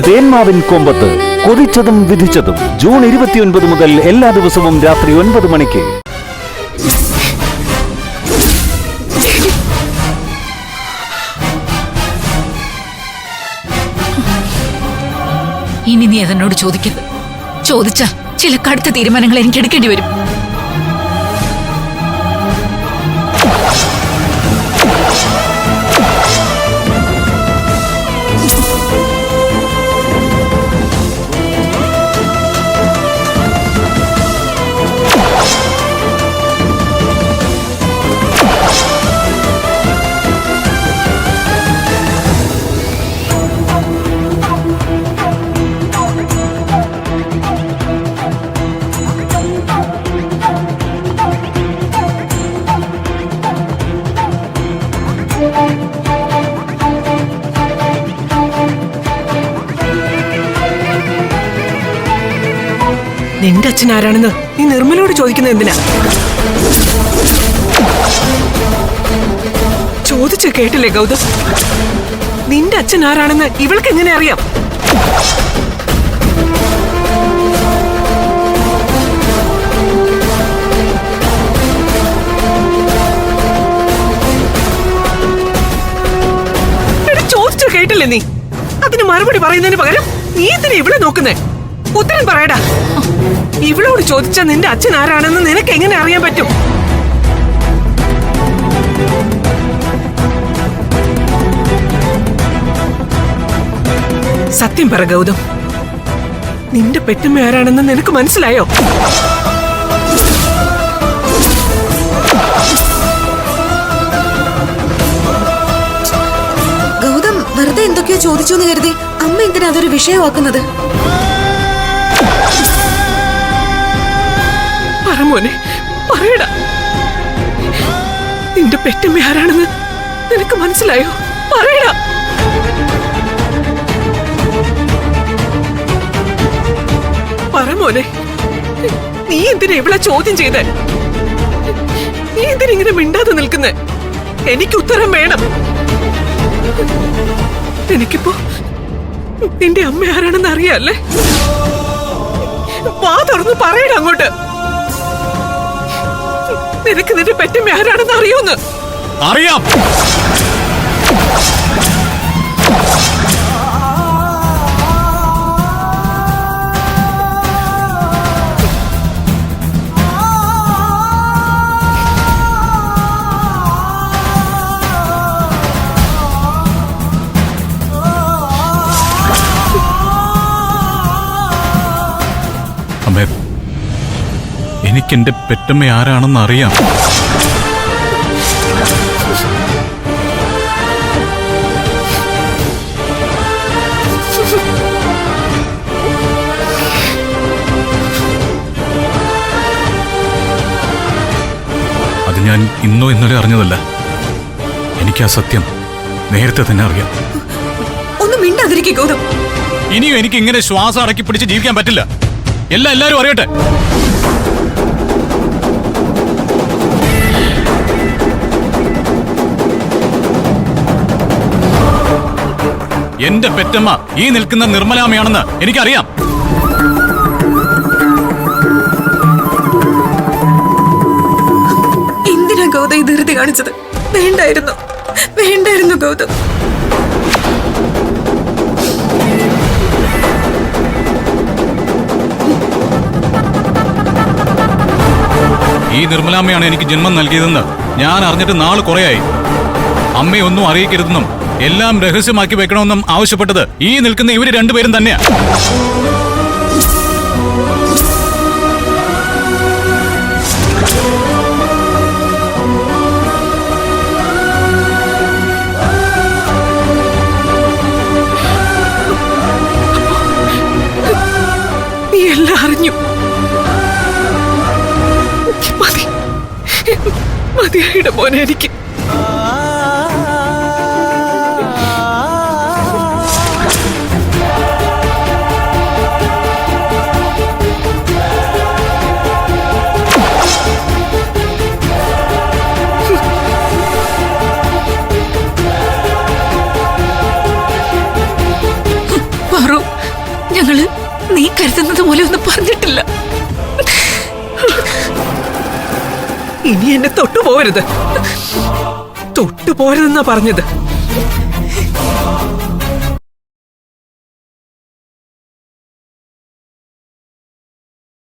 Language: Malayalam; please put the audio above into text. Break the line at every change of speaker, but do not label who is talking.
തേന്മാവിൻ കൊമ്പത്ത് കൊതിച്ചതും വിധിച്ചതും ജൂൺ 29 മുതൽ എല്ലാ ദിവസവും രാത്രി 9 മണിക്ക്.
ഇനി നീ അതെന്നോട് ചോദിക്കരുത്. ചോദിച്ചാ ചില കടുത്ത തീരുമാനങ്ങൾ എനിക്ക് എടുക്കേണ്ടി വരും.
നിന്റെ അച്ഛൻ ആരാണെന്ന് നീ നിർമ്മലോട് ചോദിക്കുന്നത് എന്തിനാ? ചോദിച്ചു കേട്ടില്ലേ ഗൗതം? നിന്റെ അച്ഛൻ ആരാണെന്ന് ഇവൾക്ക് എങ്ങനെ അറിയാം? ചോദിച്ചു കേട്ടില്ലേ നീ? അതിന് മറുപടി പറയുന്നതിന് പകരം നീ എന്തിനാ ഇവിടെ നോക്കുന്നേ? ഉത്തരം പറയടാ. ഇവളോട് ചോദിച്ചാ നിന്റെ അച്ഛൻ ആരാണെന്ന് നിനക്ക് എങ്ങനെ അറിയാൻ പറ്റും? സത്യം പറ ഗൗതം, നിന്റെ പെറ്റമ്മ ആരാണെന്ന് നിനക്ക് മനസ്സിലായോ?
ഗൗതം വെറുതെ എന്തൊക്കെയോ ചോദിച്ചു എന്ന് കരുതി അമ്മ എന്തിനാ അതൊരു വിഷയമാക്കുന്നത്?
മോനെ പറയടാ, നിന്റെ പെറ്റമ്മ ആരാണെന്ന് നിനക്ക് മനസ്സിലായോ? പറയടാ. പറ മോനെ, നീ എന്തിനാ ഇവളെ ചോദ്യം ചെയ്തേ? നീ എന്തിനിങ്ങനെ മിണ്ടാതെ നിൽക്കുന്നേ? എനിക്ക് ഉത്തരം വേണം. എനിക്കിപ്പോ നിന്റെ അമ്മ ആരാണെന്ന് അറിയാല്ലേ? വാ തുറന്ന് പറയടാ അങ്ങോട്ട്. നിനക്ക് നിന്റെ പെറ്റമ്മ ആരാണെന്ന് അറിയൂന്ന്?
അറിയാം. അമ്മേ, എനിക്കെന്റെ പെറ്റമ്മ ആരാണെന്ന് അറിയാം. അത് ഞാൻ ഇന്നോ ഇന്നലെ അറിഞ്ഞതല്ല. എനിക്ക് ആ സത്യം നേരത്തെ തന്നെ അറിയാം.
ഒന്നും മിണ്ടാതിരിക്കെ ഗൗതം.
ഇനിയും എനിക്ക് ഇങ്ങനെ ശ്വാസം അടക്കി പിടിച്ച് ജീവിക്കാൻ പറ്റില്ല. എല്ലാരും അറിയട്ടെ. എന്റെ പെറ്റമ്മ ഈ നിൽക്കുന്ന നിർമ്മലാമ്മയാണെന്ന് എനിക്കറിയാം.
എന്തിനാ ഗൗതം ഈ ധൃതി കാണിച്ചത്? വേണ്ടായിരുന്നു ഗൗതം.
ഈ നിർമ്മലാമ്മയാണ് എനിക്ക് ജന്മം നൽകിയതെന്ന് ഞാൻ അറിഞ്ഞിട്ട് നാള് കുറയായി. അമ്മയൊന്നും അറിയിക്കരുതെന്നും എല്ലാം രഹസ്യമാക്കി വെക്കണമെന്നും ആവശ്യപ്പെട്ടത് ഈ നിൽക്കുന്ന ഇവര് രണ്ടുപേരും തന്നെയാ.
നീ എല്ലാം അറിഞ്ഞു. മതിയായിട മോനെ എനിക്ക്.
ഞങ്ങള് നീ കരുതുന്നത് പോലെ ഒന്നും പറഞ്ഞിട്ടില്ല.
ഇനി എന്നെ തൊട്ടുപോകരുത്, തൊട്ടുപോകരുതെന്നാ പറഞ്ഞത്.